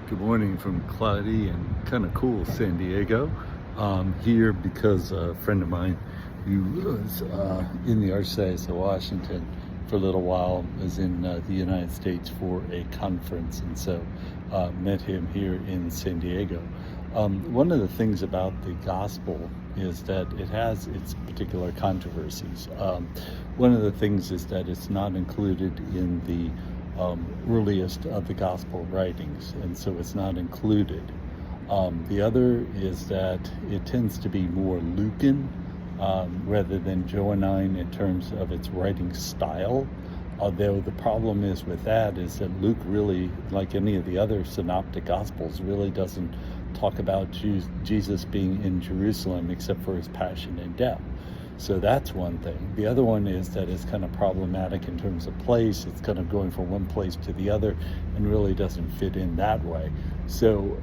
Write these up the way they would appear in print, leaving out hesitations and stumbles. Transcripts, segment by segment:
Good morning from cloudy and kind of cool San Diego. Here because a friend of mine who was in the Archdiocese of Washington for a little while is in the United States for a conference, and so met him here in San Diego. One of the things about the gospel is that it has its particular controversies. One of the things is that it's not included in the earliest of the gospel writings, and so it's not included. The other is that it tends to be more Lucan rather than Johannine in terms of its writing style. Although the problem is with that is that Luke really, like any of the other synoptic gospels, really doesn't talk about Jesus being in Jerusalem except for his passion and death. So that's one thing. The other one is that it's kind of problematic in terms of place. It's kind of going from one place to the other and really doesn't fit in that way. So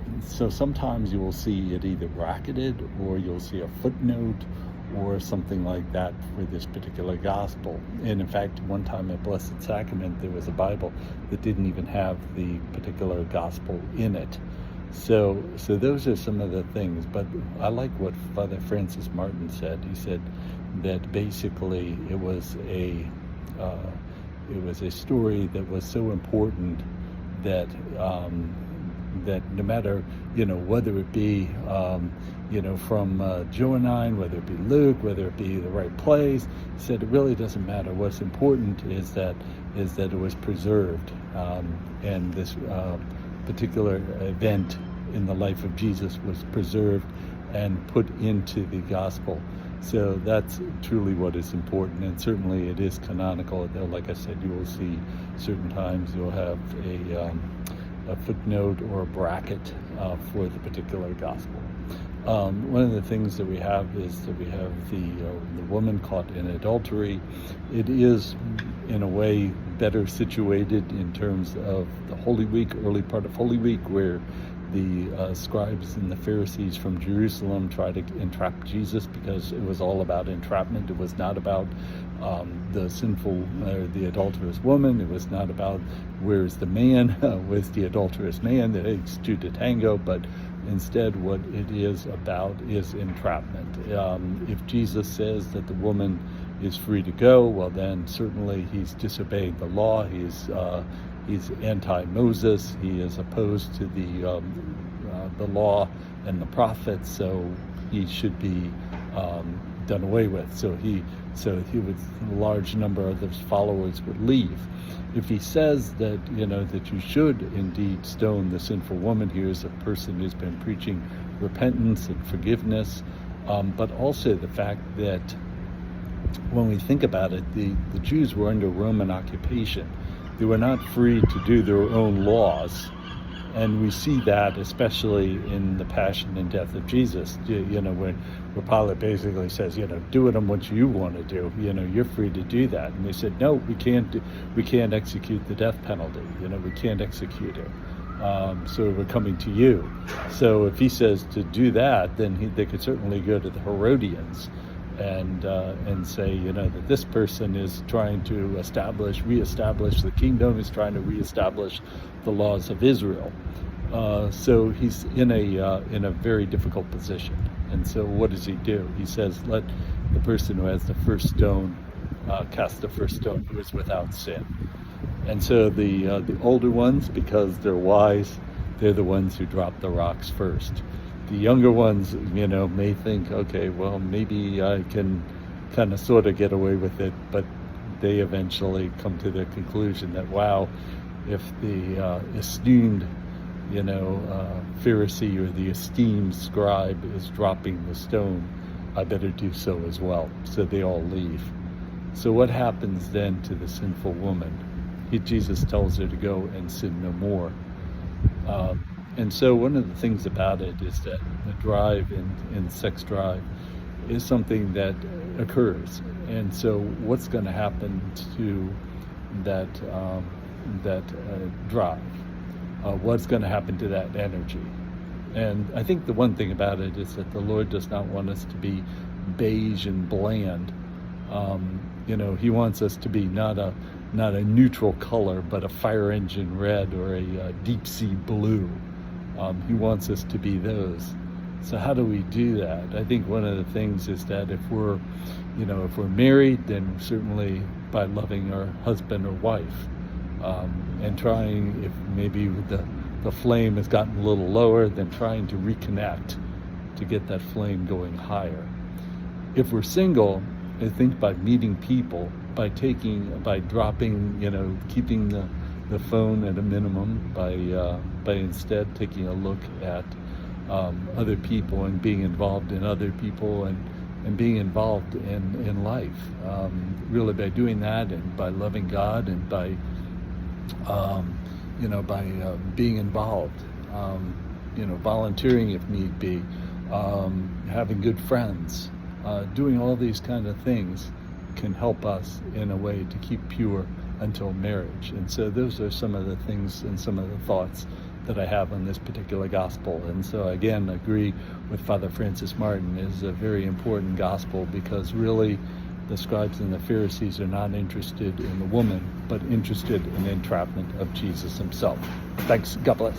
sometimes you will see it either bracketed or you'll see a footnote or something like that for this particular gospel. And in fact, one time at Blessed Sacrament, there was a Bible that didn't even have the particular gospel in it. So those are some of the things, but I like what Father Francis Martin said. He said that basically it was a story that was so important that that no matter whether it be from Johannine, whether it be Luke, whether it be the right place, he said it really doesn't matter. What's important is that it was preserved, and this particular event in the life of Jesus was preserved and put into the gospel. So that's truly what is important, and certainly it is canonical. Though, like I said, you will see certain times you'll have a footnote or a bracket for the particular gospel. One of the things that we have is that we have the woman caught in adultery. It is, in a way, better situated in terms of the Holy Week, early part of Holy Week, where the scribes and the Pharisees from Jerusalem tried to entrap Jesus, because it was all about entrapment. It was not about the sinful, the adulterous woman. It was not about where's the man, where's the adulterous man that takes two to tango, but instead what it is about is entrapment. If Jesus says that the woman is free to go, well then certainly he's disobeyed the law. He's anti-Moses. He is opposed to the law and the prophets, so he should be done away with. So he would, a large number of his followers would leave. If he says that that you should indeed stone the sinful woman, here is a person who's been preaching repentance and forgiveness, but also the fact that when we think about it, the Jews were under Roman occupation. They were not free to do their own laws. And we see that especially in the passion and death of Jesus, where Pilate basically says, do with him what you want to do. You're free to do that. And they said, no, we can't execute the death penalty. We can't execute it. So we're coming to you. So if he says to do that, then they could certainly go to the Herodians and say, that this person is trying to reestablish the kingdom, is trying to reestablish the laws of Israel. So he's in a very difficult position. And so what does he do? He says, let the person who has the first stone cast the first stone, who is without sin. And so the older ones, because they're wise, they're the ones who drop the rocks first. The younger ones, may think, okay, well, maybe I can kind of sort of get away with it, but they eventually come to the conclusion that, wow, if the esteemed, Pharisee or the esteemed scribe is dropping the stone, I better do so as well. So they all leave. So what happens then to the sinful woman? Jesus tells her to go and sin no more. And so one of the things about it is that the drive in sex drive is something that occurs. And so what's going to happen to that drive? What's going to happen to that energy? And I think the one thing about it is that the Lord does not want us to be beige and bland. He wants us to be not a neutral color, but a fire engine red or a deep sea blue. He wants us to be those. So how do we do that? I think one of the things is that if we're married, then certainly by loving our husband or wife, and trying, if maybe the flame has gotten a little lower, then trying to reconnect to get that flame going higher. If we're single, I think by meeting people, by dropping, keeping the phone at a minimum, by instead taking a look at other people and being involved in other people and being involved in life. Really by doing that and by loving God and by being involved, volunteering if need be, having good friends, doing all these kind of things can help us in a way to keep pure until marriage. And so those are some of the things and some of the thoughts that I have on this particular gospel. And so again, agree with Father Francis Martin. Is a very important gospel because really the scribes and the Pharisees are not interested in the woman, but interested in the entrapment of Jesus himself. Thanks. God bless.